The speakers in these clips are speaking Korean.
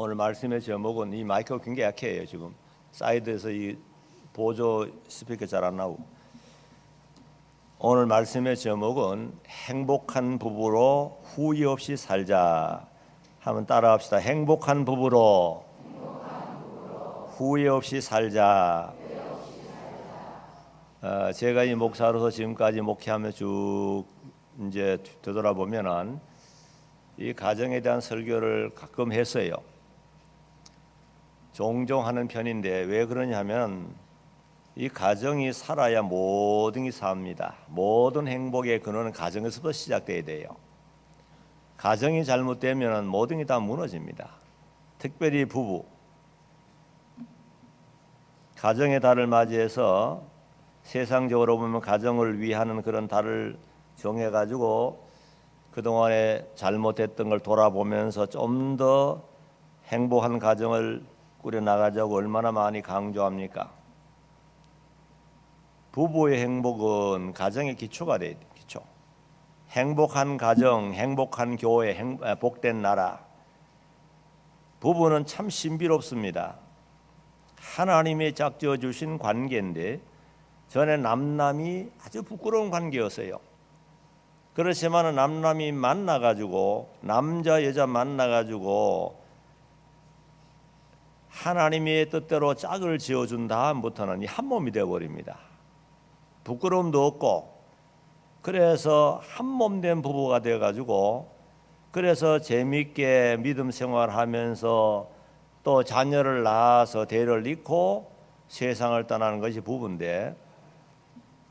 오늘 말씀의 제목은 이 마이크가 굉장히 약해요. 지금 사이드에서 이 보조 스피커 잘 안 나오고. 오늘 말씀의 제목은 행복한 부부로 후회 없이 살자. 한번 따라합시다. 행복한 부부로 후회 없이 살자. 제가 이 목사로서 지금까지 목회하며 쭉 이제 되돌아보면은 이 가정에 대한 설교를 가끔 했어요. 종종 하는 편인데 왜 그러냐면 이 가정이 살아야 모든 게 삽니다. 모든 행복의 근원은 가정에서부터 시작돼야 돼요. 가정이 잘못되면 모든 게 다 무너집니다. 특별히 부부. 가정의 달을 맞이해서 세상적으로 보면 가정을 위하는 그런 달을 정해가지고 그동안에 잘못했던 걸 돌아보면서 좀 더 행복한 가정을 꾸려나가자고 얼마나 많이 강조합니까? 부부의 행복은 가정의 기초가 돼야 돼요. 기초. 행복한 가정, 행복한 교회, 복된 나라. 부부는 참 신비롭습니다. 하나님이 짝지어 주신 관계인데 전에 남남이 아주 부끄러운 관계였어요. 그렇지만 남남이 만나가지고 남자 여자 만나가지고 하나님의 뜻대로 짝을 지어준 다음부터는 한 몸이 되어버립니다. 부끄러움도 없고 그래서 한 몸 된 부부가 되어가지고 그래서 재미있게 믿음 생활하면서 또 자녀를 낳아서 대를 잇고 세상을 떠나는 것이 부부인데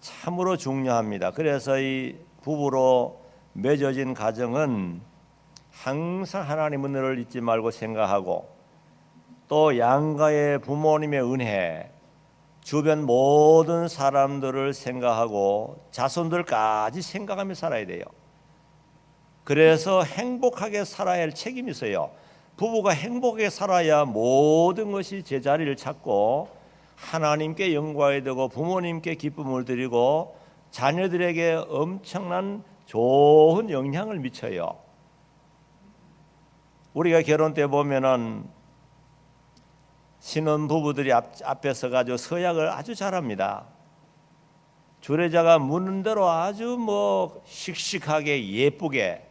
참으로 중요합니다. 그래서 이 부부로 맺어진 가정은 항상 하나님 은혜를 잊지 말고 생각하고 또 양가의 부모님의 은혜, 주변 모든 사람들을 생각하고 자손들까지 생각하며 살아야 돼요. 그래서 행복하게 살아야 할 책임이 있어요. 부부가 행복하게 살아야 모든 것이 제자리를 찾고 하나님께 영광이 되고 부모님께 기쁨을 드리고 자녀들에게 엄청난 좋은 영향을 미쳐요. 우리가 결혼 때 보면은 신혼 부부들이 앞에 서가지고 서약을 아주 잘합니다. 주례자가 묻는 대로 아주 씩씩하게 예쁘게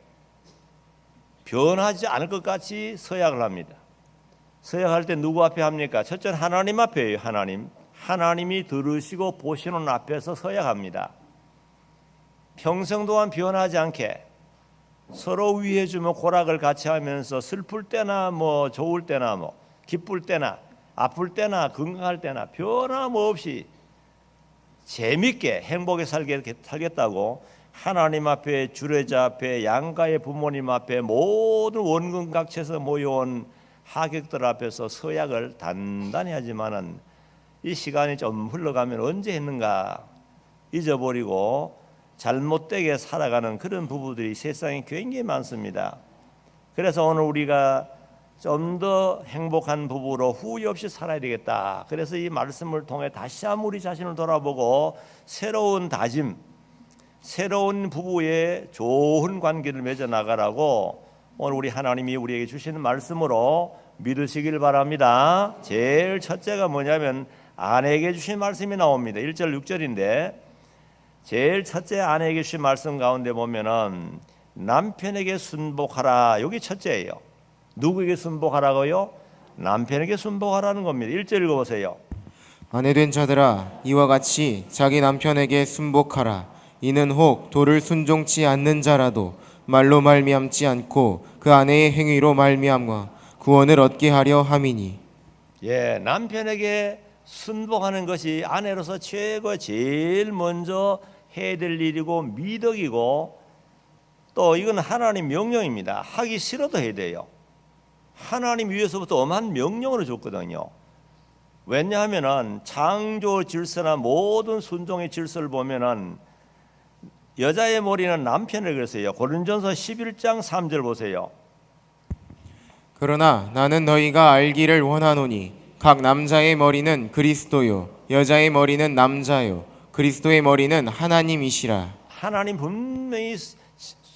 변하지 않을 것 같이 서약을 합니다. 서약할 때 누구 앞에 합니까? 첫째는 하나님 앞에요. 하나님이 들으시고 보시는 앞에서 서약합니다. 평생 동안 변하지 않게 서로 위해주며 고락을 같이 하면서 슬플 때나 좋을 때나 기쁠 때나 아플 때나 건강할 때나 변함없이 재밌게 행복하게 살겠다고 하나님 앞에 주례자 앞에 양가의 부모님 앞에 모든 원근각처에서 모여온 하객들 앞에서 서약을 단단히 하지만은 이 시간이 좀 흘러가면 언제 했는가 잊어버리고 잘못되게 살아가는 그런 부부들이 세상에 굉장히 많습니다. 그래서 오늘 우리가 좀 더 행복한 부부로 후회 없이 살아야 되겠다. 그래서 이 말씀을 통해 다시 한번 우리 자신을 돌아보고 새로운 다짐, 새로운 부부의 좋은 관계를 맺어 나가라고 오늘 우리 하나님이 우리에게 주시는 말씀으로 믿으시길 바랍니다. 제일 첫째가 뭐냐면 아내에게 주신 말씀이 나옵니다. 1절 6절인데 제일 첫째 아내에게 주신 말씀 가운데 보면은 남편에게 순복하라. 여기 첫째예요. 누구에게 순복하라고요? 남편에게 순복하라는 겁니다. 1절 읽어보세요. 아내된 자들아 이와 같이 자기 남편에게 순복하라. 이는 혹 도를 순종치 않는 자라도 말로 말미암지 않고 그 아내의 행위로 말미암아 구원을 얻게 하려 함이니. 예, 남편에게 순복하는 것이 아내로서 제일 먼저 해야 될 일이고 미덕이고 또 이건 하나님 명령입니다. 하기 싫어도 해야 돼요. 하나님 위에서부터 엄한 명령을 줬거든요. 왜냐하면은 창조 질서나 모든 순종의 질서를 보면은 여자의 머리는 남편을 그랬어요. 고린전서 11장 3절 보세요. 그러나 나는 너희가 알기를 원하노니 각 남자의 머리는 그리스도요 여자의 머리는 남자요 그리스도의 머리는 하나님이시라. 하나님 분명히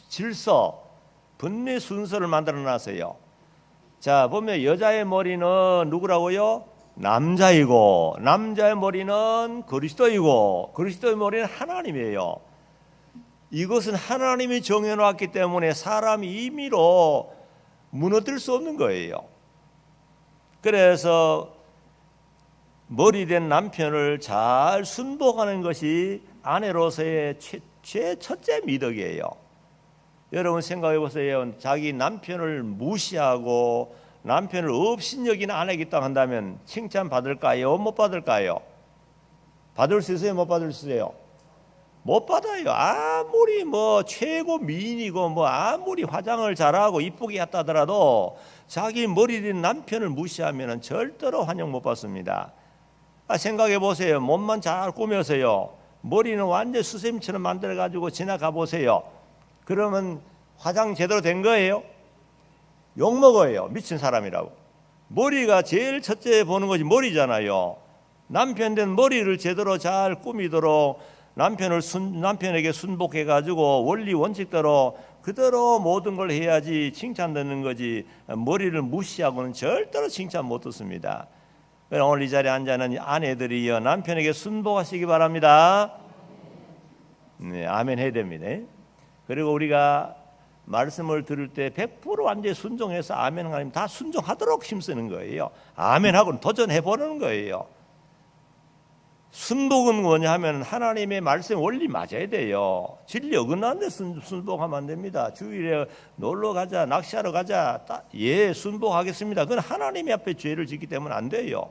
질서, 분명히 순서를 만들어 놨어요. 자, 보면 여자의 머리는 누구라고요? 남자이고, 남자의 머리는 그리스도이고, 그리스도의 머리는 하나님이에요. 이것은 하나님이 정해놓았기 때문에 사람이 임의로 무너뜨릴 수 없는 거예요. 그래서 머리된 남편을 잘 순복하는 것이 아내로서의 첫째 미덕이에요. 여러분 생각해 보세요. 자기 남편을 무시하고 남편을 업신여기는 아내가 있다고 한다면 칭찬 받을까요? 못 받을까요? 받을 수 있어요? 못 받을 수 있어요? 못 받아요. 아무리 뭐 최고 미인이고 뭐 아무리 화장을 잘하고 이쁘게 했다 하더라도 자기 머리된 남편을 무시하면 절대로 환영 못 받습니다. 생각해 보세요. 몸만 잘 꾸며서요, 머리는 완전 수세미처럼 만들어 가지고 지나가 보세요. 그러면 화장 제대로 된 거예요? 욕 먹어요. 미친 사람이라고. 머리가 제일 첫째 보는 것이 머리잖아요. 남편 된 머리를 제대로 잘 꾸미도록 남편에게 순복해 가지고 원리 원칙대로 그대로 모든 걸 해야지 칭찬 듣는 거지, 머리를 무시하고는 절대로 칭찬 못 듣습니다. 오늘 이 자리에 앉아 있는 아내들이여, 남편에게 순복하시기 바랍니다. 네, 아멘 해야 됩니다. 그리고 우리가 말씀을 들을 때 100% 완전히 순종해서 아멘 하나님 다 순종하도록 힘쓰는 거예요. 아멘하고는 도전해보는 거예요. 순복은 뭐냐 하면 하나님의 말씀 원리 맞아야 돼요. 진리 어긋나는데 순복하면 안 됩니다. 주일에 놀러 가자, 낚시하러 가자, 예 순복하겠습니다. 그건 하나님 앞에 죄를 짓기 때문에 안 돼요.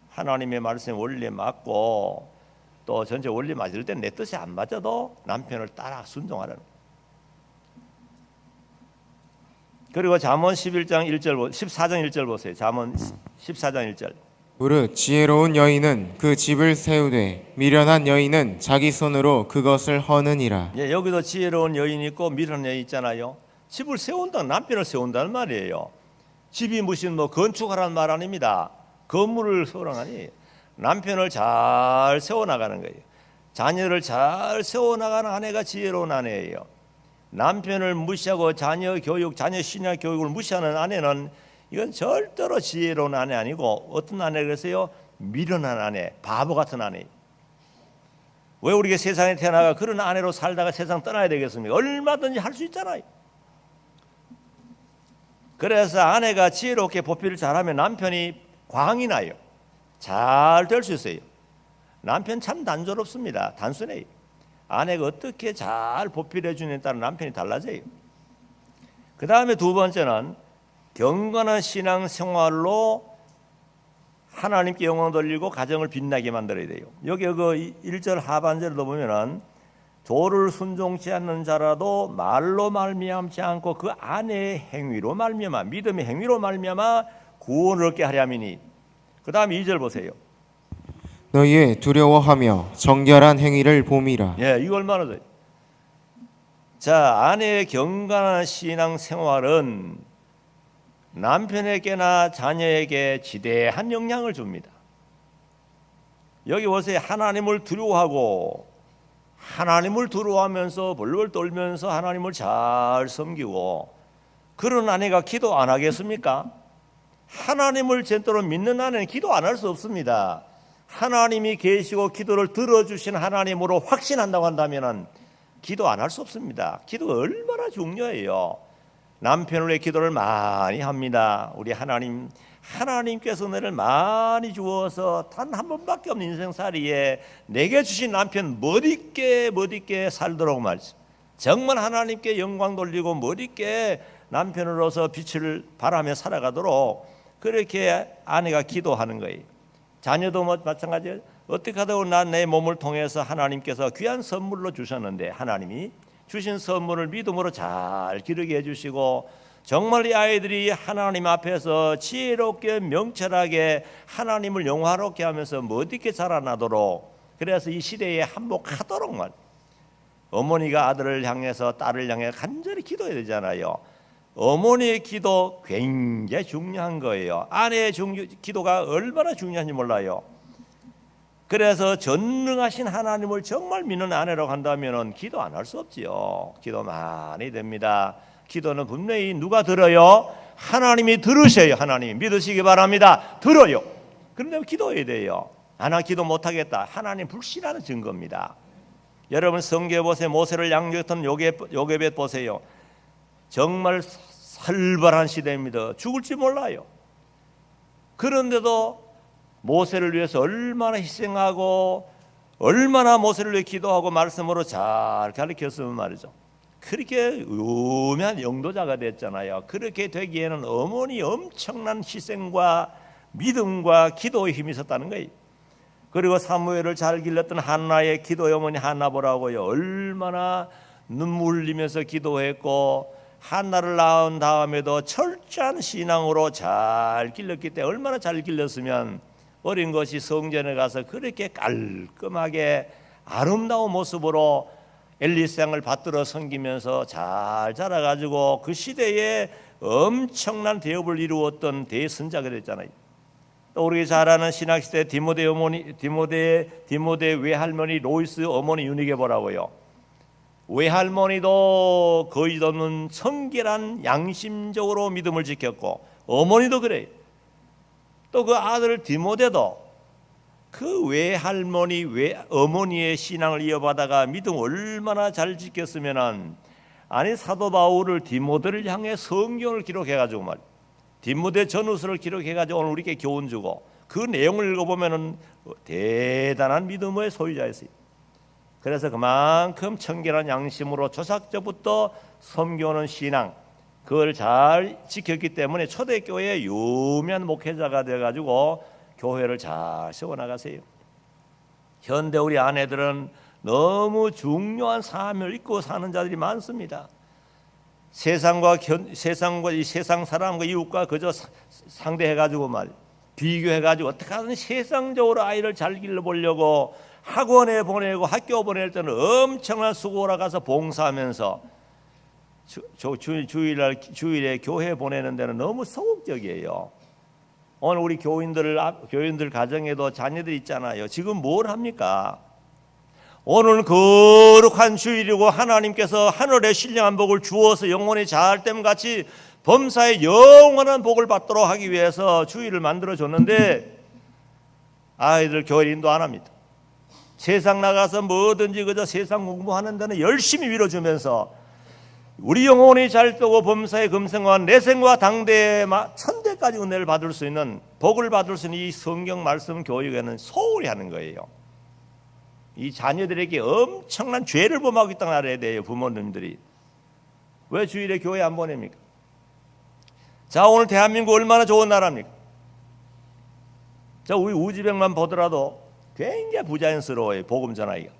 하나님의 말씀 원리에 맞고 또 전체 원리 맞을 때 내 뜻이 안 맞아도 남편을 따라 순종하라는. 그리고 잠언 11장 1절 14장 1절 보세요. 잠언 14장 1절. 무릇 지혜로운 여인은 그 집을 세우되 미련한 여인은 자기 손으로 그것을 허느니라. 예, 여기도 지혜로운 여인이 있고 미련한 여인 있잖아요. 집을 세운다, 남편을 세운다는 말이에요. 집이 무슨 뭐 건축하라는 말 아닙니다. 건물을 세우라니 남편을 잘 세워나가는 거예요. 자녀를 잘 세워나가는 아내가 지혜로운 아내예요. 남편을 무시하고 자녀 교육, 자녀 신학 교육을 무시하는 아내는 이건 절대로 지혜로운 아내 아니고 어떤 아내가 그랬어요? 미련한 아내, 바보 같은 아내. 왜 우리가 세상에 태어나가 그런 아내로 살다가 세상 떠나야 되겠습니까? 얼마든지 할 수 있잖아요. 그래서 아내가 지혜롭게 보필을 잘하면 남편이 광이 나요. 잘 될 수 있어요. 남편 참 단조롭습니다. 단순해요. 아내가 어떻게 잘 보필해 주느냐에 따라 남편이 달라져요. 그 다음에 두 번째는 경건한 신앙 생활로 하나님께 영광 돌리고 가정을 빛나게 만들어야 돼요. 여기 그 1절 하반절에도 보면은 도를 순종치 않는 자라도 말로 말미암지 않고 그 아내의 행위로 말미암아, 믿음의 행위로 말미암아 구원을 얻게 하려 함이니. 그 다음 2절 보세요. 너희의 두려워하며 정결한 행위를 봄이라. 예, 이거 얼마나 돼? 자, 아내의 경건한 신앙 생활은 남편에게나 자녀에게 지대한 영향을 줍니다. 여기 보세요. 하나님을 두려워하고 하나님을 두려워하면서 벌벌 떨면서 하나님을 잘 섬기고 그런 아내가 기도 안 하겠습니까? 하나님을 제대로 믿는 아내는 기도 안 할 수 없습니다. 하나님이 계시고 기도를 들어주신 하나님으로 확신한다고 한다면 기도 안 할 수 없습니다. 기도가 얼마나 중요해요. 남편을 위해 기도를 많이 합니다. 우리 하나님께서 너를 많이 주어서 단 한 번밖에 없는 인생살이에 내게 주신 남편 멋있게 살도록 말씀. 정말 하나님께 영광 돌리고 멋있게 남편으로서 빛을 발하며 살아가도록 그렇게 아내가 기도하는 거예요. 자녀도 마찬가지예요. 어떻게 하다고 난 내 몸을 통해서 하나님께서 귀한 선물로 주셨는데 하나님이 주신 선물을 믿음으로 잘 기르게 해주시고 정말 이 아이들이 하나님 앞에서 지혜롭게 명철하게 하나님을 영화롭게 하면서 멋있게 자라나도록, 그래서 이 시대에 한몫하도록만 어머니가 아들을 향해서 딸을 향해 간절히 기도해야 되잖아요. 어머니의 기도 굉장히 중요한 거예요. 아내의 기도가 얼마나 중요한지 몰라요. 그래서 전능하신 하나님을 정말 믿는 아내라고 한다면 기도 안 할 수 없지요. 기도 많이 됩니다. 기도는 분명히 누가 들어요? 하나님이 들으셔요. 하나님이 믿으시기 바랍니다. 들어요. 그런데 기도해야 돼요. 나 기도 못하겠다. 하나님 불신하는 증거입니다. 여러분 성경에 보세요. 모세를 양육했던 요게벳 보세요. 정말 살벌한 시대입니다. 죽을지 몰라요. 그런데도 모세를 위해서 얼마나 희생하고 얼마나 모세를 위해 기도하고 말씀으로 잘 가르쳤으면 말이죠. 그렇게 유명한 영도자가 됐잖아요. 그렇게 되기에는 어머니 엄청난 희생과 믿음과 기도의 힘이 있었다는 거예요. 그리고 사무엘을 잘 길렀던 한나의 기도의 어머니 한나 보라고요. 얼마나 눈물 흘리면서 기도했고 한나를 낳은 다음에도 철저한 신앙으로 잘 길렀기 때문에 얼마나 잘 길렀으면 어린 것이 성전에 가서 그렇게 깔끔하게 아름다운 모습으로 엘리상을 받들어 섬기면서 잘 자라가지고 그 시대에 엄청난 대업을 이루었던 대선자가 됐잖아요. 또 우리가 잘 아는 신학시대 디모데 외할머니 로이스 어머니 유니게 보라고요. 외할머니도 거의 없는 청결한 양심적으로 믿음을 지켰고 어머니도 그래요. 또 그 아들 디모데도 그 외할머니 어머니의 신앙을 이어받아가 믿음 얼마나 잘 지켰으면은 아니 사도 바울을 디모데를 향해 성경을 기록해가지고 말 디모데 전후서를 기록해가지고 오늘 우리에게 교훈 주고 그 내용을 읽어보면은 대단한 믿음의 소유자였어요. 그래서 그만큼 청결한 양심으로 조상적부터 섬겨오는 신앙 그걸 잘 지켰기 때문에 초대교회의 유명한 목회자가 되어가지고 교회를 잘 세워나가세요. 현대 우리 아내들은 너무 중요한 삶을 잊고 사는 자들이 많습니다. 세상과 이 세상 사람과 이웃과 그저 상대해가지고 비교해가지고 어떻게 하든 세상적으로 아이를 잘 길러보려고 학원에 보내고 학교 보낼 때는 엄청난 수고를 가서 봉사하면서 주일에 교회 보내는 데는 너무 소극적이에요. 오늘 우리 교인들 가정에도 자녀들 있잖아요. 지금 뭘 합니까? 오늘 거룩한 주일이고 하나님께서 하늘의 신령한 복을 주어서 영혼이 잘 됨 같이 범사의 영원한 복을 받도록 하기 위해서 주일을 만들어줬는데 아이들 교회 인도 안 합니다. 세상 나가서 뭐든지 그저 세상 공부하는 데는 열심히 밀어주면서 우리 영혼이 잘 되고 범사의 금생과 내생과 당대의 천대까지 은혜를 받을 수 있는 복을 받을 수 있는 이 성경 말씀 교육에는 소홀히 하는 거예요. 이 자녀들에게 엄청난 죄를 범하고 있다는 알아야 돼요. 부모님들이 왜 주일에 교회 안 보냅니까? 자, 오늘 대한민국 얼마나 좋은 나라입니까? 자, 우리 우즈벡만 보더라도 굉장히 부자연스러워요. 복음 전하기가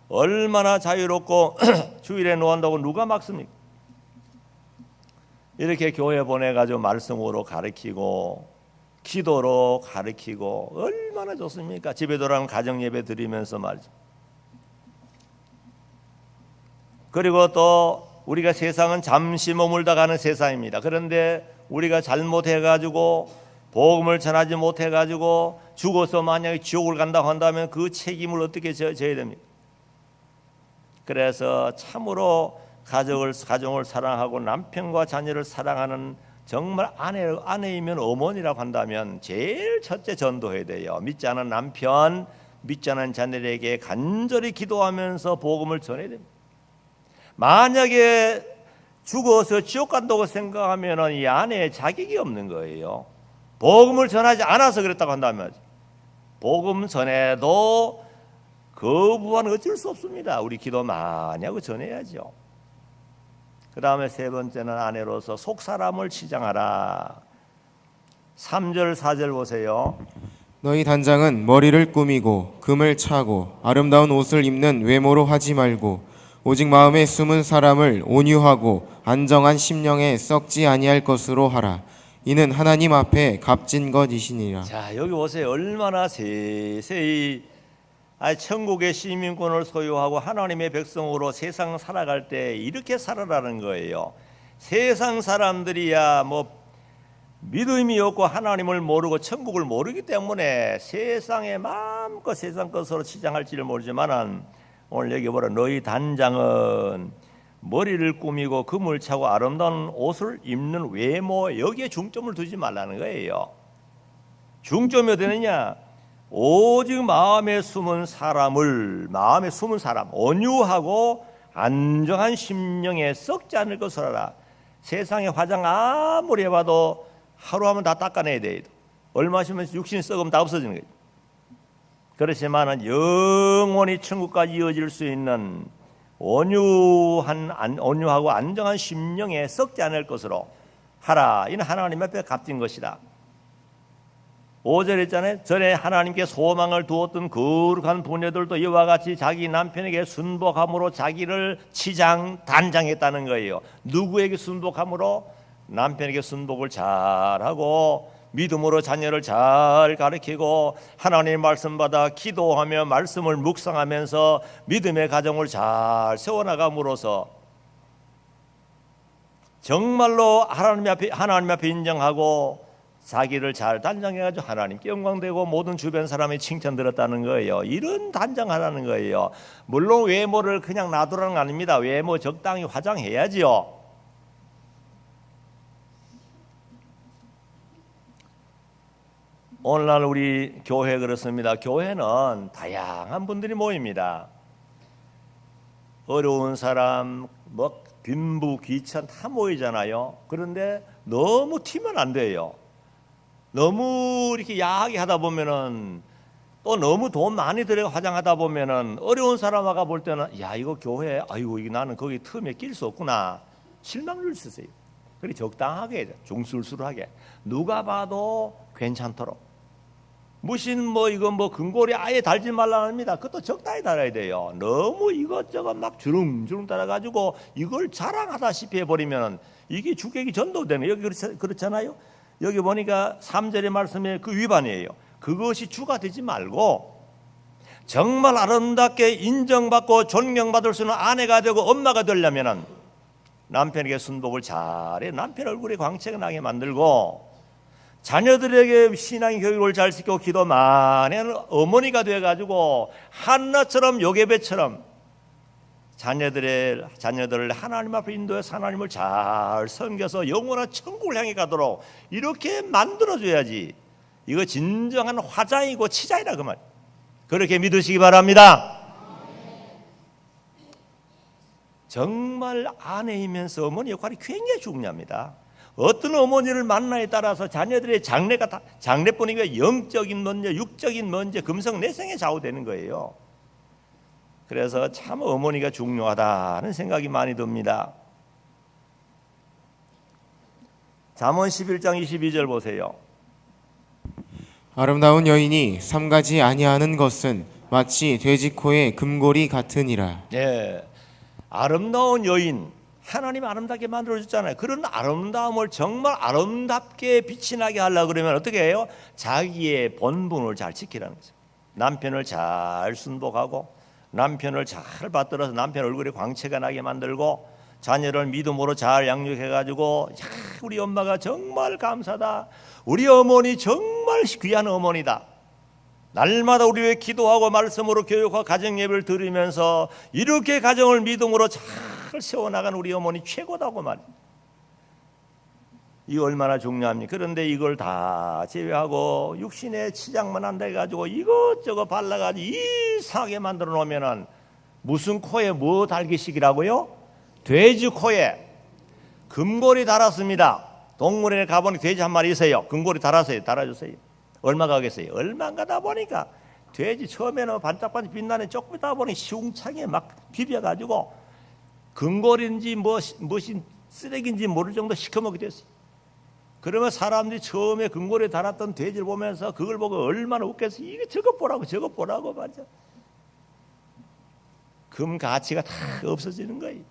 얼마나 자유롭고 주일에 노한다고 누가 막습니까? 이렇게 교회 보내가지고 말씀으로 가르치고 기도로 가르치고 얼마나 좋습니까? 집에 돌아가면 가정 예배 드리면서 말이죠. 그리고 또 우리가 세상은 잠시 머물다 가는 세상입니다. 그런데 우리가 잘못해가지고 복음을 전하지 못해가지고 죽어서 만약에 지옥을 간다고 한다면 그 책임을 어떻게 져야 됩니까? 그래서 참으로 가정을 사랑하고 남편과 자녀를 사랑하는 정말 아내이면 어머니라고 한다면 제일 첫째 전도해야 돼요. 믿지 않은 남편, 믿지 않은 자녀에게 간절히 기도하면서 복음을 전해야 됩니다. 만약에 죽어서 지옥 간다고 생각하면 이 아내의 자격이 없는 거예요. 복음을 전하지 않아서 그랬다고 한다면 복음 전해도 거부하는 어쩔 수 없습니다. 우리 기도 많이 하고 전해야죠. 그 다음에 세 번째는 아내로서 속사람을 치장하라. 3절 4절 보세요. 너희 단장은 머리를 꾸미고 금을 차고 아름다운 옷을 입는 외모로 하지 말고 오직 마음에 숨은 사람을 온유하고 안정한 심령에 썩지 아니할 것으로 하라. 이는 하나님 앞에 값진 것이시니라. 자, 여기 보세요. 얼마나 세세히 천국의 시민권을 소유하고 하나님의 백성으로 세상 살아갈 때 이렇게 살아라는 거예요. 세상 사람들이야 믿음이 없고 하나님을 모르고 천국을 모르기 때문에 세상에 마음껏 세상 것으로 치장할지를 모르지만은 오늘 여기 보라. 너희 단장은 머리를 꾸미고 금을 차고 아름다운 옷을 입는 외모, 여기에 중점을 두지 말라는 거예요. 중점이 어디 있느냐? 오직 마음에 숨은 사람, 온유하고 안정한 심령에 썩지 않을 것을 알아. 세상에 화장 아무리 해봐도 하루 하면 다 닦아내야 돼요. 얼마 쉬면 육신이 썩으면 다 없어지는 거예요. 그렇지만은 영원히 천국까지 이어질 수 있는 온유하고 안정한 심령에 썩지 않을 것으로 하라. 이는 하나님 앞에 값진 것이다. 5절 했잖아요. 전에 하나님께 소망을 두었던 거룩한 부녀들도 이와 같이 자기 남편에게 순복함으로 자기를 단장했다는 거예요. 누구에게 순복함으로? 남편에게 순복을 잘하고 믿음으로 자녀를 잘 가르치고 하나님의 말씀 받아 기도하며 말씀을 묵상하면서 믿음의 가정을 잘 세워나감으로써 정말로 하나님 앞에 인정하고 자기를 잘 단장해가지고 하나님께 영광되고 모든 주변 사람이 칭찬 들었다는 거예요. 이런 단장하라는 거예요. 물론 외모를 그냥 놔두라는 거 아닙니다. 외모 적당히 화장해야지요. 오늘날 우리 교회 그렇습니다. 교회는 다양한 분들이 모입니다. 어려운 사람, 빈부, 귀천 다 모이잖아요. 그런데 너무 튀면 안 돼요. 너무 이렇게 야하게 하다 보면은 또 너무 돈 많이 들여 화장하다 보면은 어려운 사람 와가 볼 때는 야 이거 교회 아이고 이게 나는 거기 틈에 낄 수 없구나 실망을 줄 수 있어요. 그래 적당하게 중술술하게 누가 봐도 괜찮도록 무신 이건 근고리 아예 달지 말라 합니다. 그것도 적당히 달아야 돼요. 너무 이것저것 막 주름주름 따라가지고 이걸 자랑하다시피 해버리면 이게 주객이 전도되는 여기 그렇잖아요. 여기 보니까 3절의 말씀에 그 위반이에요. 그것이 주가 되지 말고 정말 아름답게 인정받고 존경받을 수 있는 아내가 되고 엄마가 되려면 남편에게 순복을 잘해 남편 얼굴에 광채가 나게 만들고 자녀들에게 신앙 교육을 잘 시키고 기도 많이 하는 어머니가 돼가지고 한나처럼 요게벳처럼 자녀들을 하나님 앞에 인도해서 하나님을 잘 섬겨서 영원한 천국을 향해 가도록 이렇게 만들어줘야지. 이거 진정한 화장이고 치장이라 그 말. 그렇게 믿으시기 바랍니다. 정말 아내이면서 어머니 역할이 굉장히 중요합니다. 어떤 어머니를 만나에 따라서 자녀들의 장래뿐이 아니라 영적인 문제, 육적인 문제, 금성 내성에 좌우되는 거예요. 그래서 참 어머니가 중요하다는 생각이 많이 듭니다. 잠언 11장 22절 보세요. 아름다운 여인이 삼가지 아니하는 것은 마치 돼지 코의 금고리 같으니라. 네, 아름다운 여인 하나님이 아름답게 만들어줬잖아요. 그런 아름다움을 정말 아름답게 빛이 나게 하려고 그러면 어떻게 해요? 자기의 본분을 잘 지키라는 거죠. 남편을 잘 순복하고 남편을 잘 받들어서 남편 얼굴에 광채가 나게 만들고 자녀를 믿음으로 잘 양육해가지고 우리 엄마가 정말 감사다. 우리 어머니 정말 귀한 어머니다. 날마다 우리 위해 기도하고 말씀으로 교육하고 가정예배를 드리면서 이렇게 가정을 믿음으로 잘 세워나가는 우리 어머니 최고다고 말입니다. 이거 얼마나 중요합니까? 그런데 이걸 다 제외하고 육신의 치장만 한다 해가지고 이것저것 발라가지고 이상하게 만들어 놓으면은 무슨 코에 뭐 달기식이라고요? 돼지 코에 금고리 달았습니다. 동물원에 가보니 돼지 한 마리 있어요. 금고리 달아주세요. 얼마 가겠어요? 얼마 안 가다 보니까 돼지 처음에는 반짝반짝 빛나는 조금 있다 보니 시궁창에 막 비벼가지고 금고리인지 무엇인 쓰레기인지 모를 정도 시커멓게 됐어요. 그러면 사람들이 처음에 금고리에 달았던 돼지를 보면서 그걸 보고 얼마나 웃겠어요. 이거 저것 보라고 말이야. 금 가치가 다 없어지는 거예요.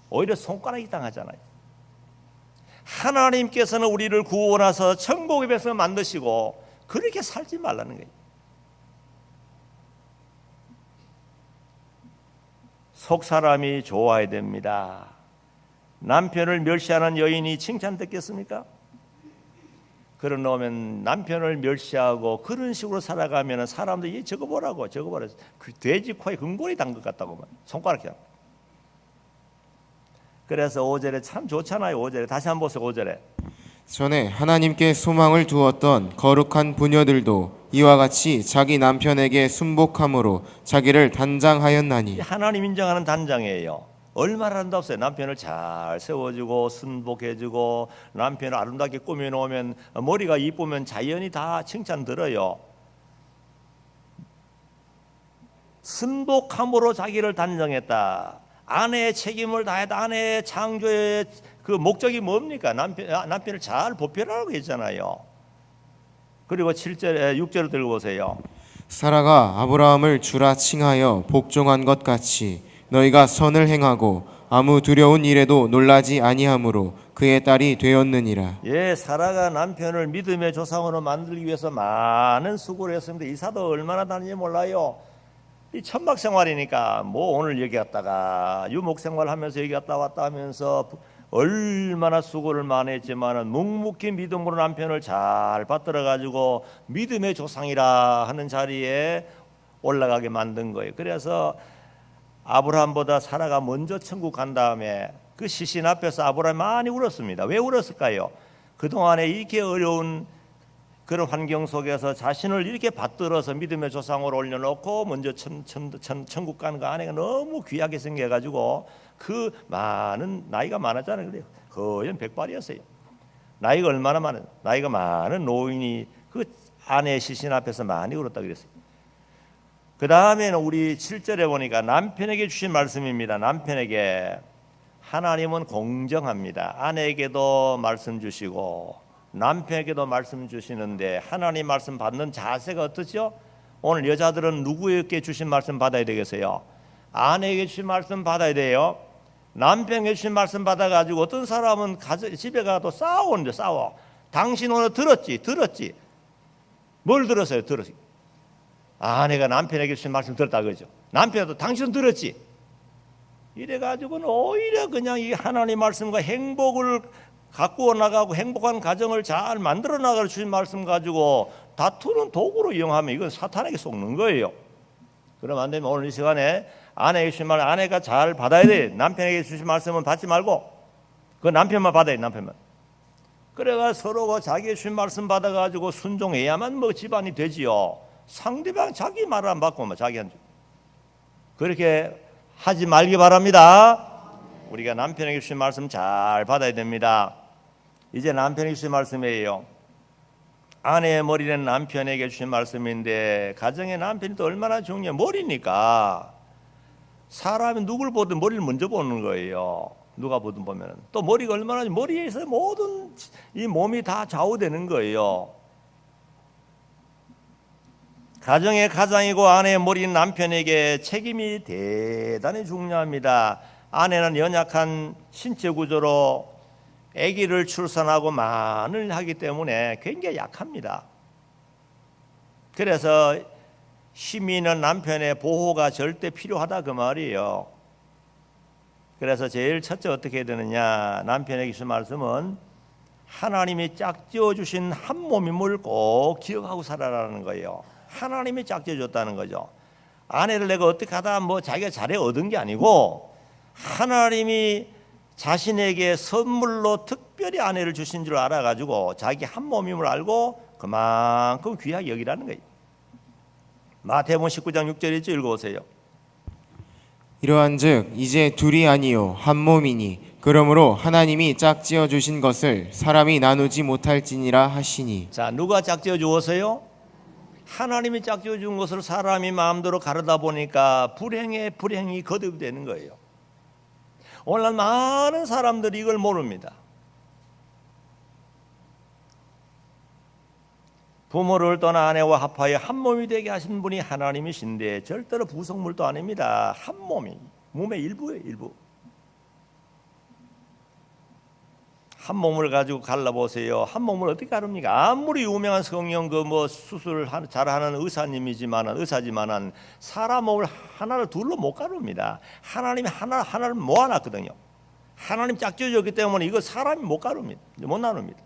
오히려 손가락이 당하잖아요. 하나님께서는 우리를 구원하셔서 천국의 백성을 만드시고 그렇게 살지 말라는 거예요. 속 사람이 좋아야 됩니다. 남편을 멸시하는 여인이 칭찬 듣겠습니까? 그러면 남편을 멸시하고 그런 식으로 살아가면 사람들이 저거 보라고 그 돼지 코에 금고리 단 것 같다고 손가락이 그래서 5절에 참 좋잖아요. 5절에 다시 한번 보세요. 5절에 전에 하나님께 소망을 두었던 거룩한 부녀들도 이와 같이 자기 남편에게 순복함으로 자기를 단장하였나니. 하나님 인정하는 단장이에요. 얼마나 아름답어요. 남편을 잘 세워주고 순복해주고 남편을 아름답게 꾸며놓으면 머리가 이쁘면 자연이 다 칭찬 들어요. 순복함으로 자기를 단정했다. 아내의 책임을 다했다. 아내의 창조의 그 목적이 뭡니까? 남편을 잘 보필하라고 했잖아요. 그리고 7절에 6절을 들고 보세요. 사라가 아브라함을 주라 칭하여 복종한 것 같이 너희가 선을 행하고 아무 두려운 일에도 놀라지 아니하므로 그의 딸이 되었느니라. 예, 사라가 남편을 믿음의 조상으로 만들기 위해서 많은 수고를 했습니다. 이사도 얼마나 다는지 몰라요. 이 천막 생활이니까 뭐 오늘 여기 갔다가 유목 생활하면서 여기 갔다 왔다 하면서 얼마나 수고를 많이 했지만 묵묵히 믿음으로 남편을 잘 받들어 가지고 믿음의 조상이라 하는 자리에 올라가게 만든 거예요. 그래서 아브라함보다 사라가 먼저 천국 간 다음에 그 시신 앞에서 아브라함이 많이 울었습니다. 왜 울었을까요? 그동안에 이렇게 어려운 그런 환경 속에서 자신을 이렇게 받들어서 믿음의 조상으로 올려놓고 먼저 천국 가는 그 아내가 너무 귀하게 생겨가지고 그 많은 나이가 많았잖아요. 그래요. 거의 백발이었어요. 나이가 얼마나 많은 나이가 많은 노인이 그 아내의 시신 앞에서 많이 울었다 그랬어요. 그 다음에는 우리 7절에 보니까 남편에게 주신 말씀입니다. 남편에게 하나님은 공정합니다. 아내에게도 말씀 주시고 남편에게도 말씀 주시는데 하나님 말씀 받는 자세가 어떻죠? 오늘 여자들은 누구에게 주신 말씀 받아야 되겠어요? 아내에게 주신 말씀 받아야 돼요. 남편에게 주신 말씀 받아가지고 어떤 사람은 집에 가도 싸우는데 싸워. 당신 오늘 들었지? 뭘 들었어요? 들었지. 아내가 남편에게 주신 말씀 들었다 그러죠. 남편도 당신은 들었지? 이래가지고는 오히려 그냥 이 하나님 말씀과 행복을 갖고 나가고 행복한 가정을 잘 만들어 나갈 주신 말씀 가지고 다투는 도구로 이용하면 이건 사탄에게 속는 거예요. 그러면 안 되면 오늘 이 시간에 아내에게 주신 말 아내가 잘 받아야 돼. 남편에게 주신 말씀은 받지 말고 그 남편만 받아야 돼. 남편만. 그래가 서로가 자기의 주신 말씀 받아가지고 순종해야만 뭐 집안이 되지요. 상대방 자기 말을 안 받고 뭐 자기한테 그렇게 하지 말기 바랍니다. 우리가 남편에게 주신 말씀 잘 받아야 됩니다. 이제 남편에게 주신 말씀이에요. 아내의 머리는 남편에게 주신 말씀인데 가정의 남편이 또 얼마나 중요해요. 머리니까 사람이 누굴 보든 머리를 먼저 보는 거예요. 누가 보든 보면 또 머리가 얼마나 머리에서 모든 이 몸이 다 좌우되는 거예요. 가정의 가장이고 아내의 머리인 남편에게 책임이 대단히 중요합니다. 아내는 연약한 신체 구조로 아기를 출산하고 만을 하기 때문에 굉장히 약합니다. 그래서 힘이 있는 남편의 보호가 절대 필요하다 그 말이에요. 그래서 제일 첫째 어떻게 해야 되느냐, 남편에게 주신 말씀은 하나님이 짝지어 주신 한 몸임을 꼭 기억하고 살아라는 거예요. 하나님이 짝지어 줬다는 거죠. 아내를 내가 어떻게 하다 뭐 자기가 잘해 얻은 게 아니고 하나님이 자신에게 선물로 특별히 아내를 주신 줄 알아가지고 자기 한 몸임을 알고 그만큼 귀하게 여기라는 거예요. 마태복음 19장 6절 있죠? 읽어보세요. 이러한즉 이제 둘이 아니요 한 몸이니 그러므로 하나님이 짝지어 주신 것을 사람이 나누지 못할지니라 하시니. 자, 누가 짝지어 주었어요? 하나님이 짝지어 준 것을 사람이 마음대로 가르다 보니까 불행이 거듭이 되는 거예요. 오늘날 많은 사람들이 이걸 모릅니다. 부모를 떠나 아내와 합하여 한 몸이 되게 하신 분이 하나님이신데 절대로 부속물도 아닙니다. 한 몸이 몸의 일부예요. 일부. 한 몸을 가지고 갈라보세요. 한 몸을 어떻게 가릅니까? 아무리 유명한 성형 그 뭐 수술 잘하는 의사지만은 사람 몸을 하나를 둘로 못 가릅니다. 하나님이 하나를 모아놨거든요. 하나님 짝지어줬기 때문에 이거 사람이 못 가릅니다. 못 나눕니다.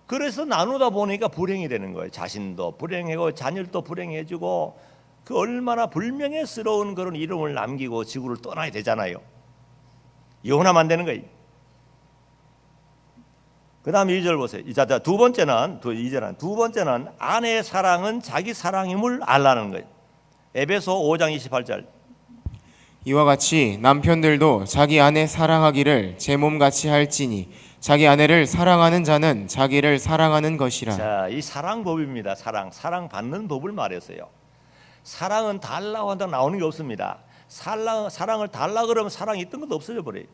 그래서 나누다 보니까 불행이 되는 거예요. 자신도 불행하고 자녀도 불행해지고 그 얼마나 불명예스러운 그런 이름을 남기고 지구를 떠나야 되잖아요. 이혼하면 안 되는 거예요. 그 다음에 2절 보세요. 두 번째는 아내의 사랑은 자기 사랑임을 알라는 거예요. 에베소 5장 28절. 이와 같이 남편들도 자기 아내 사랑하기를 제 몸같이 할지니 자기 아내를 사랑하는 자는 자기를 사랑하는 것이라. 자, 이 사랑법입니다. 사랑 받는 법을 말했어요. 사랑은 달라고 한다고 나오는 게 없습니다. 사랑을 달라 그러면 사랑이 있던 것도 없어져 버려요.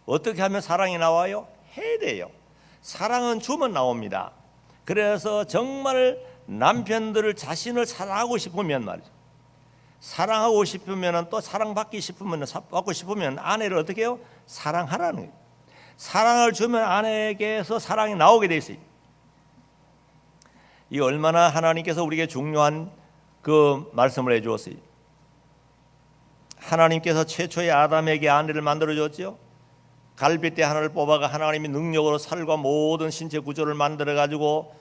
어떻게 하면 사랑이 나와요? 해야 돼요. 사랑은 주면 나옵니다. 그래서 정말 남편들을 자신을 사랑하고 싶으면 말이죠. 사랑하고 싶으면 또 사랑받고 싶으면 아내를 어떻게 해요? 사랑하라는 거예요. 사랑을 주면 아내에게서 사랑이 나오게 돼 있어요. 이 얼마나 하나님께서 우리에게 중요한 그 말씀을 해주었어요. 하나님께서 최초의 아담에게 아내를 만들어 줬죠. 갈빗대 하나를 뽑아가 하나님이 능력으로 살과 모든 신체 구조를 만들어 가지고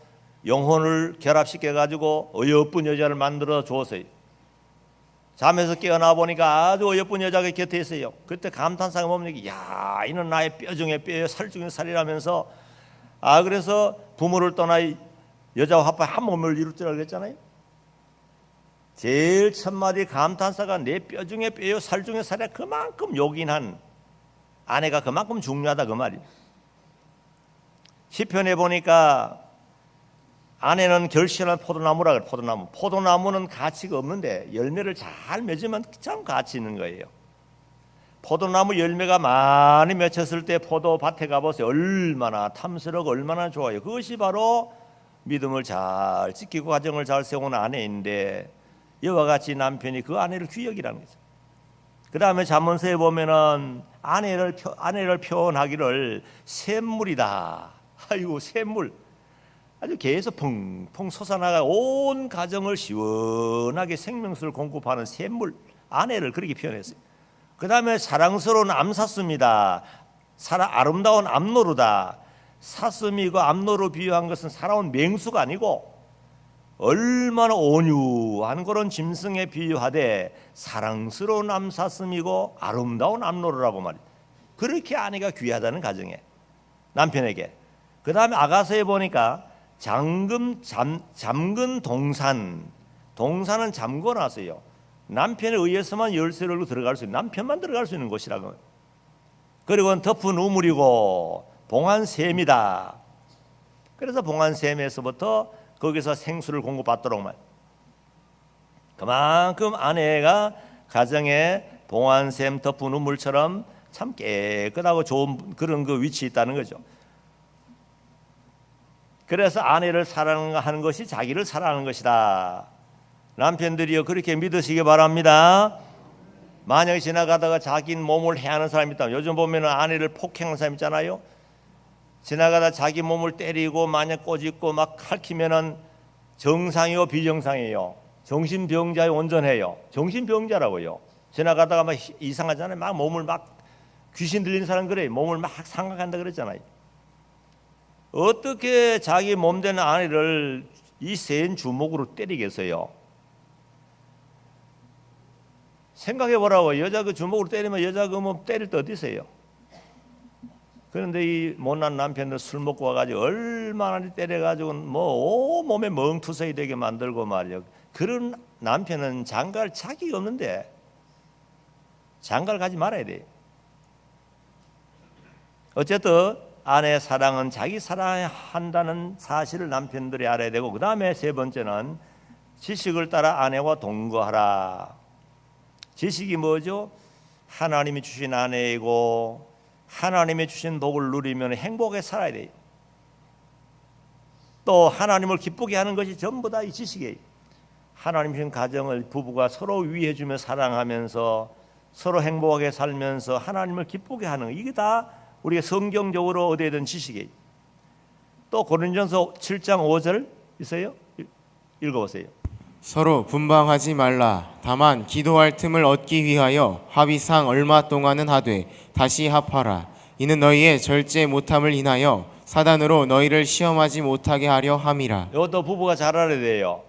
영혼을 결합시켜 가지고 어여쁜 여자를 만들어 주었어요. 잠에서 깨어나 보니까 아주 어여쁜 여자가 곁에 있어요. 그때 감탄사가 뭡니까? 야, 이는 나의 뼈 중에 뼈요, 살 중에 살이라면서 그래서 부모를 떠나 여자와 합한 한 몸을 이룰 줄 알겠잖아요. 제일 첫 마디 감탄사가 내 뼈 중에 뼈요, 살 중에 살이야. 그만큼 요긴한 아내가 그만큼 중요하다 그 말이에요. 시편에 보니까 아내는 결실한 포도나무라 그래. 포도나무는 가치가 없는데 열매를 잘 맺으면 참 가치 있는 거예요. 포도나무 열매가 많이 맺혔을 때 포도밭에 가보세요. 얼마나 탐스럽고 얼마나 좋아요. 그것이 바로 믿음을 잘 지키고 가정을 잘 세우는 아내인데 이와 같이 남편이 그 아내를 귀여기라는 거죠. 그 다음에 잠언서에 보면은 아내를 표현하기를 샘물이다. 아이고 샘물. 아주 계에서 펑펑 솟아나가 온 가정을 시원하게 생명수를 공급하는 샘물. 아내를 그렇게 표현했어요. 그 다음에 사랑스러운 암사슴이다. 아름다운 암노루다. 사슴이고 암노루 비유한 것은 살아온 맹수가 아니고 얼마나 온유한 그런 짐승에 비유하되 사랑스러운 암사슴이고 아름다운 암노루라고 말이에요. 그렇게 아내가 귀하다는 가정에 남편에게. 그 다음에 아가서에 보니까 잠근 동산은 잠궈놨어요. 남편에 의해서만 열쇠를 열고 들어갈 수 있는, 남편만 들어갈 수 있는 곳이라고. 그리고 덮은 우물이고 봉안샘이다. 그래서 봉안샘에서부터 거기서 생수를 공급받도록 말. 그만큼 아내가 가정에 봉안샘 덮은 우물처럼 참 깨끗하고 좋은 그런 그 위치에 있다는 거죠. 그래서 아내를 사랑하는 것이 자기를 사랑하는 것이다. 남편들이요 그렇게 믿으시기 바랍니다. 만약에 지나가다가 자기 몸을 해하는 사람이 있다면, 요즘 보면 아내를 폭행하는 사람 있잖아요. 지나가다 자기 몸을 때리고 만약 꼬집고 막 핥히면은 정상이요 비정상이에요. 정신병자에 온전해요. 정신병자라고요. 지나가다가 막 이상하잖아요. 막 몸을 막 귀신 들리는 사람 그래요. 몸을 막 상각한다 그랬잖아요. 어떻게 자기 몸 되는 아내를 이 센 주먹으로 때리겠어요? 생각해 보라고. 여자 그 주먹으로 때리면 여자 그 뭐 때릴 때 어디 있어요? 그런데 이 못난 남편들 술 먹고 와가지고 얼마나 때려가지고 뭐 온몸에 멍투성이 되게 만들고 말이요. 그런 남편은 장가할 자격이 없는데 장가를 가지 말아야 돼요. 어쨌든 아내의 사랑은 자기 사랑한다는 사실을 남편들이 알아야 되고, 그 다음에 세 번째는 지식을 따라 아내와 동거하라. 지식이 뭐죠? 하나님이 주신 아내이고 하나님이 주신 복을 누리면 행복하게 살아야 돼요. 또 하나님을 기쁘게 하는 것이 전부 다 이 지식이에요. 하나님 주신 가정을 부부가 서로 위해주며 사랑하면서 서로 행복하게 살면서 하나님을 기쁘게 하는 거, 이게 다 우리가 성경적으로 얻어야 되는 지식이에요. 또 고린도전서 7장 5절 있어요? 읽어보세요. 서로 분방하지 말라. 다만 기도할 틈을 얻기 위하여 합의상 얼마 동안은 하되 다시 합하라. 이는 너희의 절제 못함을 인하여 사단으로 너희를 시험하지 못하게 하려 함이라. 이것도 부부가 잘 알아야 돼요.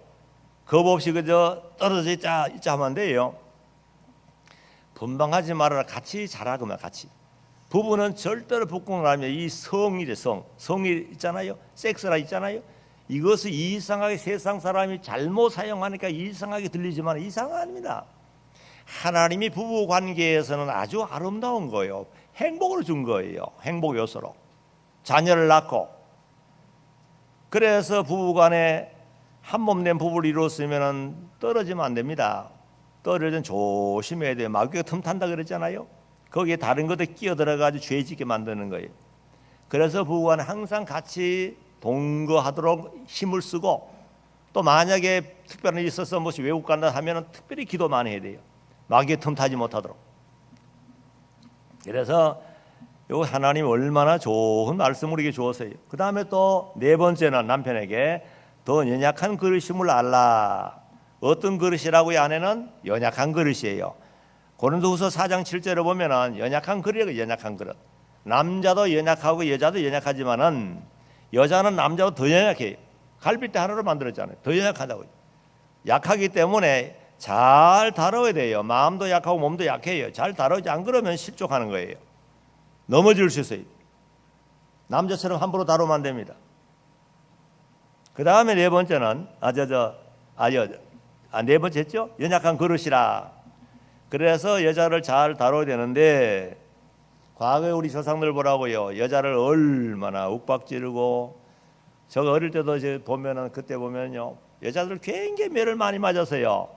겁 없이 그저 떨어져 있자 하면 안 돼요. 분방하지 말아라. 같이 잘하고만 같이. 부부는 절대로 부끄러운 하면 이 성이래 성이 있잖아요. 섹스라 있잖아요. 이것을 이상하게 세상 사람이 잘못 사용하니까 이상하게 들리지만 이상은 아닙니다. 하나님이 부부 관계에서는 아주 아름다운 거예요. 행복을 준 거예요. 행복 요소로 자녀를 낳고. 그래서 부부간에 한 몸 된 부부를 이루었으면 떨어지면 안 됩니다. 떨어지면 조심해야 돼요. 마귀가 틈탄다 그랬잖아요. 거기에 다른 것들 끼어들어가지고 죄 짓게 만드는 거예요. 그래서 부부간에 항상 같이 동거하도록 힘을 쓰고, 또 만약에 특별한 일이 있어서 뭐시 외국 간다 하면 특별히 기도 많이 해야 돼요. 마귀의 틈타지 못하도록. 그래서 요 하나님 얼마나 좋은 말씀을 우리에게 주었어요. 그 다음에 또 네 번째는 남편에게 더 연약한 그릇임을 알라. 어떤 그릇이라고요? 아내는 연약한 그릇이에요. 고린도후서 4장 7절에 보면은 연약한 그릇이에요. 연약한 그릇. 남자도 연약하고 여자도 연약하지만은 여자는 남자보다 더 연약해요. 갈빗대 하나로 만들었잖아요. 더 연약하다고요. 약하기 때문에 잘 다뤄야 돼요. 마음도 약하고 몸도 약해요. 잘 다루지 안 그러면 실족하는 거예요. 넘어질 수 있어요. 남자처럼 함부로 다루면 안 됩니다. 그 다음에 네 번째는 네 번째 했죠? 연약한 그릇이라. 그래서 여자를 잘 다뤄야 되는데, 과거에 우리 조상들 보라고요. 여자를 얼마나 욱박지르고, 저 어릴 때도 이제 보면은 그때 보면요, 여자들 굉장히 매를 많이 맞았어요.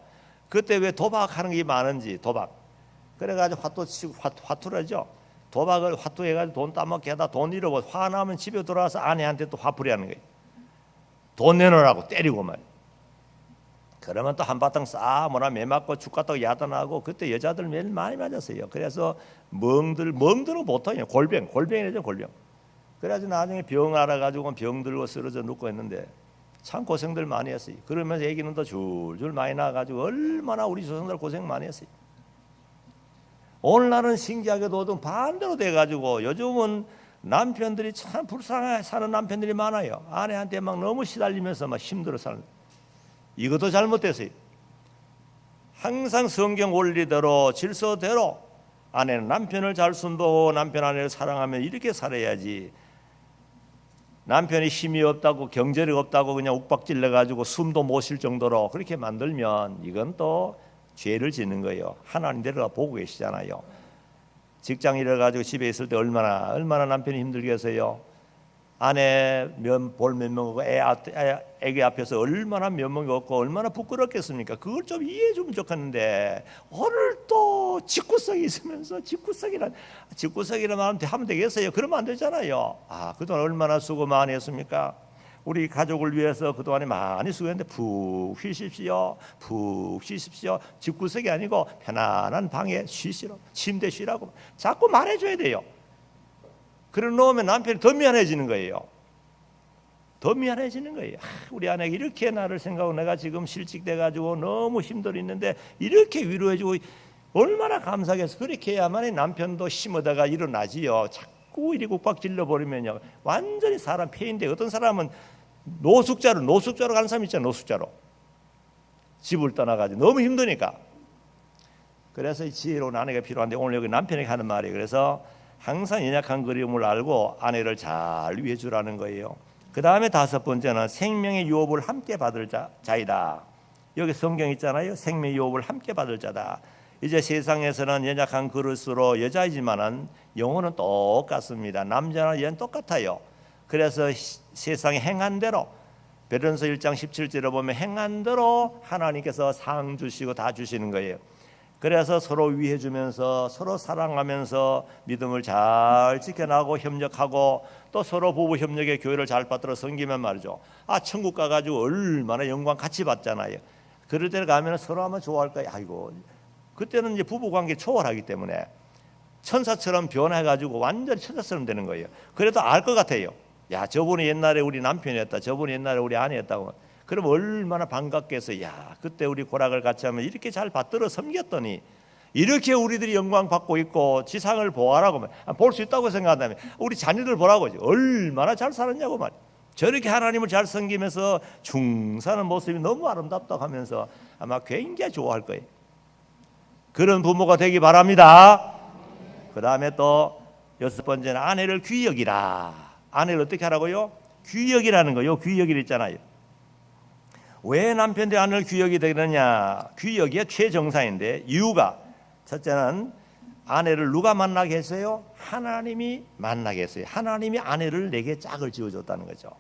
그때 왜 도박하는 게 많은지. 도박. 그래가지고 화투 치고 화투라죠. 도박을 화투해가지고 돈 따먹게 하다 돈 잃어버려. 화나면 집에 돌아와서 아내한테 또 화풀이 하는 거예요. 돈 내놓으라고 때리고 말이에요. 그러면 또 한바탕 싸우거나 매 맞고 죽 같다고 야단하고. 그때 여자들 매를 많이 맞았어요. 그래서 멍들은 보통이에요. 골병이죠. 골병. 그래가지고 나중에 병 알아가지고 병 들고 쓰러져 눕고 했는데 참 고생들 많이 했어요. 그러면서 애기는 또 줄줄 많이 나가지고 얼마나 우리 조상들 고생 많이 했어요. 오늘날은 신기하게도 반대로 돼가지고 요즘은 남편들이 참 불쌍하게 사는 남편들이 많아요. 아내한테 막 너무 시달리면서 막 힘들어 사는. 이것도 잘못됐어요. 항상 성경 원리대로 질서대로 아내는 남편을 잘 순도하고 남편 아내를 사랑하며 이렇게 살아야지. 남편이 힘이 없다고 경제력 없다고 그냥 욱박질러 가지고 숨도 못 쉴 정도로 그렇게 만들면 이건 또 죄를 짓는 거예요. 하나님 내려가 보고 계시잖아요. 직장 잃어가지고 집에 있을 때 얼마나 남편이 힘들겠어요. 아내 볼 면목하고 애기 앞에서 얼마나 면목이 없고 얼마나 부끄럽겠습니까? 그걸 좀 이해해 주면 좋겠는데 오늘 또 집구석이 있으면서 집구석이란 마음 하면 되겠어요? 그러면 안 되잖아요. 그동안 얼마나 수고 많이 했습니까? 우리 가족을 위해서 그동안에 많이 수고했는데 푹 쉬십시오. 집구석이 아니고 편안한 방에 쉬시라고, 침대 쉬라고 자꾸 말해줘야 돼요. 그래 놓으면 남편이 더 미안해지는 거예요. 우리 아내가 이렇게 나를 생각하고 내가 지금 실직돼가지고 너무 힘들어 있는데 이렇게 위로해주고 얼마나 감사해서 그렇게 해야만 남편도 힘 얻어가 일어나지요. 자꾸 이리 국박 질러버리면요 완전히 사람 폐인데, 어떤 사람은 노숙자로 가는 사람 있잖아요. 노숙자로 집을 떠나가지고 너무 힘드니까. 그래서 이 지혜로운 아내가 필요한데 오늘 여기 남편에게 하는 말이에요. 그래서 항상 연약한 그림을 알고 아내를 잘 위해주라는 거예요. 그 다음에 다섯 번째는 생명의 유업을 함께 받을 자이다. 여기 성경 있잖아요. 생명의 유업을 함께 받을 자다. 이제 세상에서는 연약한 그릇으로 여자이지만은 영혼은 똑같습니다. 남자나 여자는 똑같아요. 그래서 세상에 행한 대로, 베드로전서 1장 17절에 보면 행한 대로 하나님께서 상 주시고 다 주시는 거예요. 그래서 서로 위해주면서 서로 사랑하면서 믿음을 잘 지켜나가고 협력하고 또 서로 부부 협력의 교회를 잘 받들어 섬기면 말이죠. 천국 가가지고 얼마나 영광 같이 받잖아요. 그럴 때 가면 서로 하면 좋아할 거예요. 아이고, 그때는 이제 부부 관계 초월하기 때문에 천사처럼 변해가지고 완전히 천사처럼 되는 거예요. 그래도 알 것 같아요. 야, 저분이 옛날에 우리 남편이었다. 저분이 옛날에 우리 아내였다고. 그럼 얼마나 반갑겠어요. 야, 그때 우리 고락을 같이 하면 이렇게 잘 받들어 섬겼더니 이렇게 우리들이 영광 받고 있고 지상을 보아라고 볼 수 있다고 생각한다면 우리 자녀들 보라고 얼마나 잘 살았냐고 말. 저렇게 하나님을 잘 섬기면서 중사는 모습이 너무 아름답다고 하면서 아마 굉장히 좋아할 거예요. 그런 부모가 되기 바랍니다. 그 다음에 또 여섯 번째는 아내를 귀히 여기라. 아내를 어떻게 하라고요? 귀히 여기라는 거요. 귀히 여기를 있잖아요. 왜 남편들이 아내를 귀히 여기게 되느냐? 귀히 여기가 최정상인데 이유가, 첫째는 아내를 누가 만나게 했어요? 하나님이 만나게 했어요. 하나님이 아내를 내게 짝을 지어줬다는 거죠.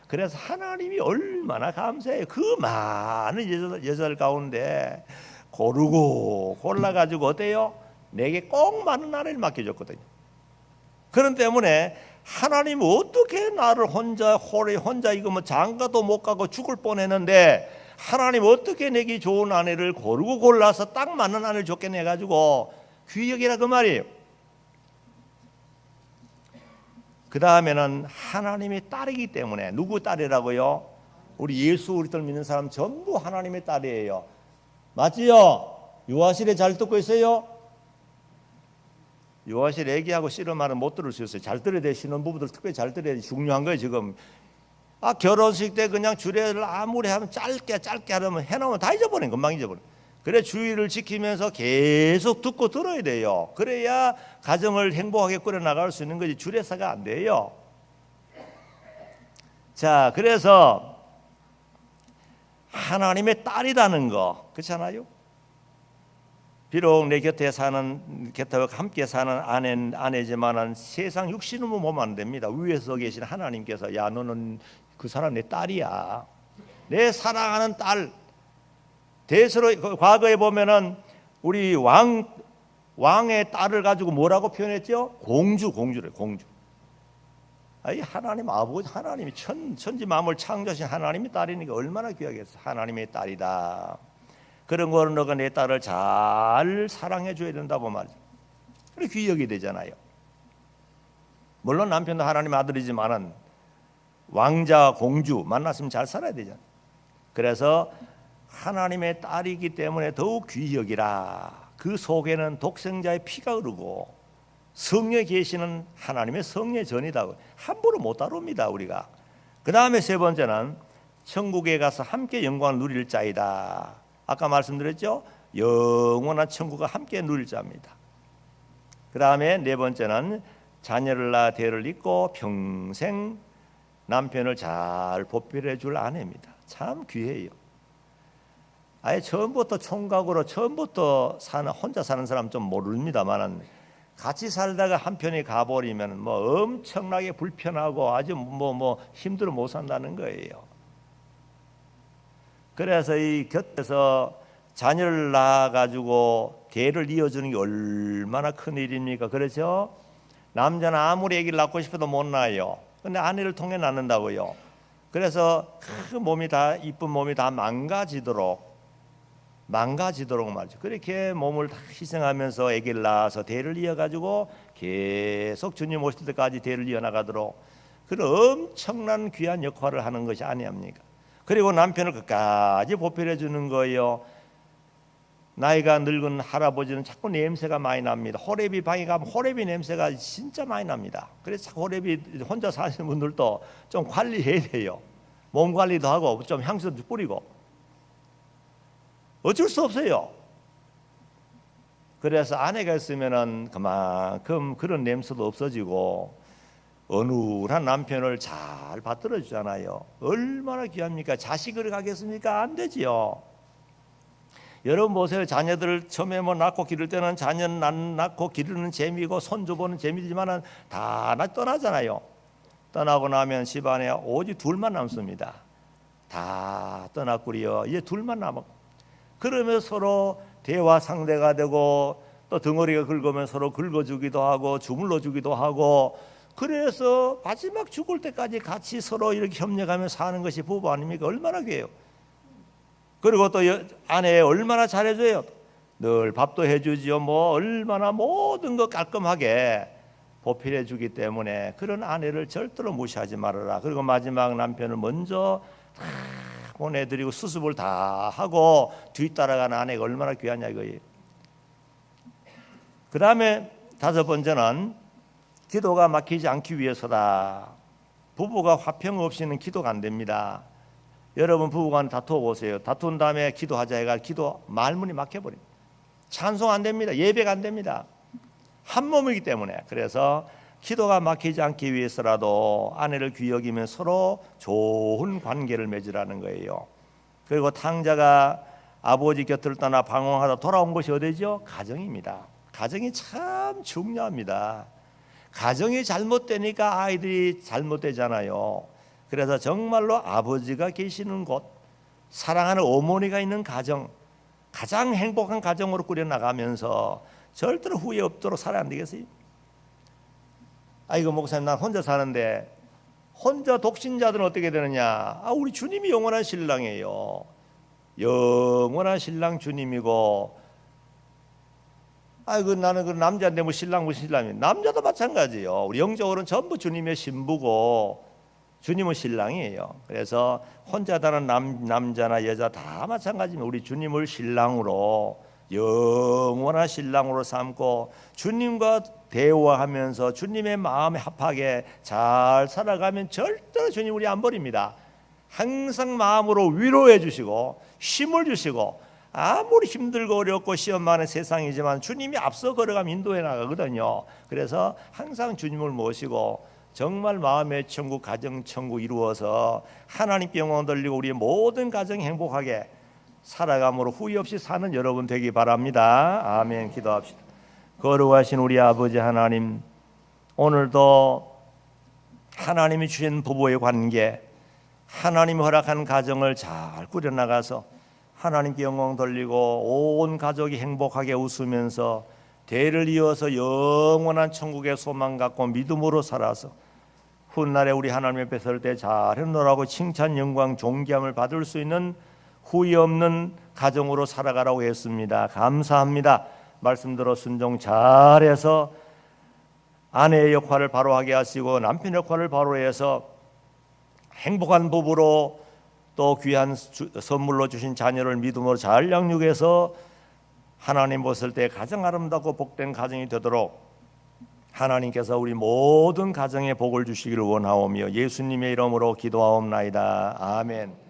그래서 하나님이 얼마나 감사해요. 그 많은 여자들 가운데 고르고 골라가지고 어때요? 내게 꼭 맞는 아내를 맡겨줬거든요. 그런 때문에 하나님 어떻게 나를 혼자 이거 뭐 장가도 못 가고 죽을 뻔했는데 하나님 어떻게 내게 좋은 아내를 고르고 골라서 딱 맞는 아내를 줬겠네 해가지고 귀히 여기라 그 말이에요. 그 다음에는 하나님의 딸이기 때문에, 누구 딸이라고요? 우리 예수 그리스도를 믿는 사람 전부 하나님의 딸이에요. 맞지요? 유아실에 잘 듣고 있어요? 유아실 얘기하고 싫은 말은 못 들을 수 있어요. 잘 들어야 돼. 신혼부부들 특별히 잘 들어야 돼. 중요한 거예요 지금. 결혼식 때 그냥 주례를 아무리 하면 짧게 하려면 해놓으면 다 잊어버린, 금방 잊어버린. 그래 주의를 지키면서 계속 듣고 들어야 돼요. 그래야 가정을 행복하게 꾸려나갈 수 있는 거지 주례사가 안 돼요. 자, 그래서 하나님의 딸이라는 거, 그렇잖아요? 비록 내 곁에 함께 사는 아내지만은 세상 육신으로 보면 안 됩니다. 위에서 계신 하나님께서 야, 너는 그 사람 내 딸이야. 내 사랑하는 딸. 대서로 과거에 보면은 우리 왕의 딸을 가지고 뭐라고 표현했죠? 공주래, 공주. 이 하나님 아버지, 하나님이 천지 만물 창조하신 하나님의 딸이니까 얼마나 귀하겠어. 하나님의 딸이다. 그런 거는 너가 내 딸을 잘 사랑해 줘야 된다고 말이죠. 그래 귀히 여기게 되잖아요. 물론 남편도 하나님의 아들이지만은 왕자 공주 만났으면 잘 살아야 되잖아요. 그래서 하나님의 딸이기 때문에 더욱 귀히 여기라. 그 속에는 독생자의 피가 흐르고 성령에 계시는 하나님의 성령의 전이다. 함부로 못 다룹니다 우리가. 그 다음에 세 번째는 천국에 가서 함께 영광을 누릴 자이다. 아까 말씀드렸죠? 영원한 천국을 함께 누릴 자입니다. 그 다음에 네 번째는 자녀를 낳아 대를 잇고 평생 남편을 잘 보필해 줄 아내입니다. 참 귀해요. 아예 처음부터 총각으로 혼자 사는 사람 좀 모릅니다만은 같이 살다가 한편에 가버리면 뭐 엄청나게 불편하고 아주 뭐 힘들어 못 산다는 거예요. 그래서 이 곁에서 자녀를 낳아가지고 대를 이어주는 게 얼마나 큰 일입니까? 그렇죠? 남자는 아무리 아기를 낳고 싶어도 못 낳아요. 근데 아내를 통해 낳는다고요. 그래서 그 이쁜 몸이 다 망가지도록 말이죠. 그렇게 몸을 다 희생하면서 아기를 낳아서 대를 이어가지고 계속 주님 오실 때까지 대를 이어나가도록 그런 엄청난 귀한 역할을 하는 것이 아니합니까? 그리고 남편을 끝까지 보필해 주는 거예요. 나이가 늙은 할아버지는 자꾸 냄새가 많이 납니다. 호레비 방에 가면 호레비 냄새가 진짜 많이 납니다. 그래서 호레비 혼자 사시는 분들도 좀 관리해야 돼요. 몸 관리도 하고 좀 향수도 뿌리고 어쩔 수 없어요. 그래서 아내가 있으면은 그만큼 그런 냄새도 없어지고 어눌한 남편을 잘 받들어 주잖아요. 얼마나 귀합니까? 자식을 가겠습니까? 안 되지요. 여러분 보세요. 자녀들을 처음에 낳고 기를 때는 자녀 낳고 기르는 재미고 손주 보는 재미지만은 다 떠나잖아요. 떠나고 나면 집안에 오직 둘만 남습니다. 다 떠났구려. 이제 둘만 남아. 그러면 서로 대화 상대가 되고 또 덩어리가 긁으면 서로 긁어주기도 하고 주물러 주기도 하고 그래서 마지막 죽을 때까지 같이 서로 이렇게 협력하며 사는 것이 부부 아닙니까? 얼마나 귀해요. 그리고 또 아내 얼마나 잘해줘요. 늘 밥도 해주지요. 뭐 얼마나 모든 거 깔끔하게 보필해 주기 때문에 그런 아내를 절대로 무시하지 말아라. 그리고 마지막 남편을 먼저 다 보내드리고 수습을 다 하고 뒤따라가는 아내가 얼마나 귀하냐 이거예요. 그 다음에 다섯 번째는 기도가 막히지 않기 위해서다. 부부가 화평 없이는 기도가 안 됩니다. 여러분 부부간 다투어 보세요. 다툰 다음에 기도하자 해가 기도 말문이 막혀버립니다. 찬송 안 됩니다. 예배가 안 됩니다. 한 몸이기 때문에. 그래서 기도가 막히지 않기 위해서라도 아내를 귀히 여기면 서로 좋은 관계를 맺으라는 거예요. 그리고 탕자가 아버지 곁을 떠나 방황하다 돌아온 것이 어디죠? 가정입니다. 가정이 참 중요합니다. 가정이 잘못되니까 아이들이 잘못되잖아요. 그래서 정말로 아버지가 계시는 곳, 사랑하는 어머니가 있는 가정, 가장 행복한 가정으로 꾸려나가면서 절대로 후회 없도록 살아야 안 되겠어요? 아이고 목사님, 난 혼자 사는데. 혼자 독신자들은 어떻게 되느냐? 우리 주님이 영원한 신랑이에요. 영원한 신랑 주님이고, 나는 그 남자인데 뭐 신랑 무슨 신랑이? 남자도 마찬가지예요. 우리 영적으로는 전부 주님의 신부고 주님은 신랑이에요. 그래서 혼자 사는 남자나 여자 다 마찬가지입니다. 우리 주님을 신랑으로, 영원한 신랑으로 삼고 주님과 대화하면서 주님의 마음에 합하게 잘 살아가면 절대로 주님 우리 안 버립니다. 항상 마음으로 위로해 주시고 힘을 주시고, 아무리 힘들고 어렵고 시험 많은 세상이지만 주님이 앞서 걸어가면 인도해 나가거든요. 그래서 항상 주님을 모시고 정말 마음의 천국, 가정 천국 이루어서 하나님께 영광 돌리고 우리의 모든 가정이 행복하게 살아감으로 후회 없이 사는 여러분 되기 바랍니다. 아멘. 기도합시다. 거룩하신 우리 아버지 하나님, 오늘도 하나님이 주신 부부의 관계, 하나님이 허락한 가정을 잘 꾸려나가서 하나님께 영광 돌리고 온 가족이 행복하게 웃으면서 대를 이어서 영원한 천국의 소망 갖고 믿음으로 살아서 훗날에 우리 하나님 앞에 설 때 잘했노라고 칭찬, 영광, 존귀함을 받을 수 있는 후회 없는 가정으로 살아가라고 했습니다. 감사합니다. 말씀대로 순종 잘해서 아내의 역할을 바로 하게 하시고 남편 역할을 바로 해서 행복한 부부로 또 귀한 선물로 주신 자녀를 믿음으로 잘 양육해서 하나님 보실 때 가장 아름답고 복된 가정이 되도록 하나님께서 우리 모든 가정에 복을 주시기를 원하오며 예수님의 이름으로 기도하옵나이다. 아멘.